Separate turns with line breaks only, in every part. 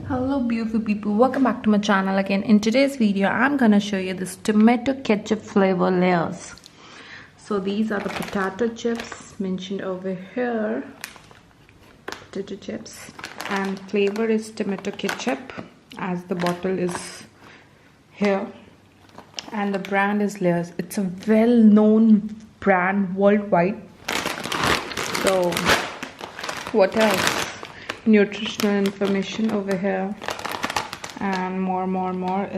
Hello beautiful people, welcome back to my channel again. In today's video I'm gonna show you this tomato ketchup flavor layers. So these are the potato chips mentioned over here, potato chips, and flavor is tomato ketchup as the bottle is here, and the brand is Layers. It's a well-known brand worldwide. So what else? Nutritional information over here and more.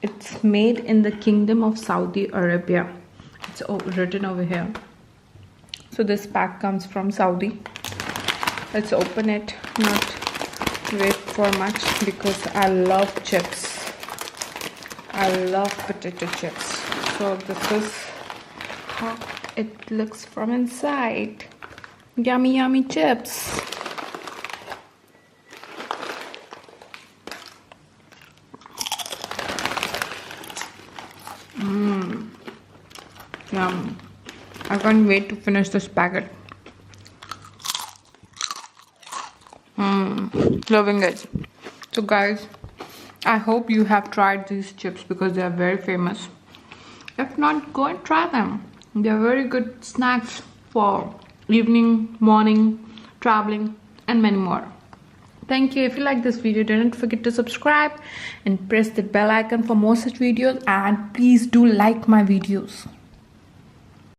It's made in the Kingdom of Saudi Arabia. It's written over here. So this pack comes from Saudi. Let's open it, not wait for much, because I love chips. I love potato chips. So this is how it looks from inside. Yummy chips. Yum. I can't wait to finish this packet. Loving it. So guys, I hope you have tried these chips because they are very famous. If not, go and try them. They are very good snacks for evening, morning, traveling, and many more. Thank you. If you like this video, don't forget to subscribe and press the bell icon for more such videos, and please do like my videos.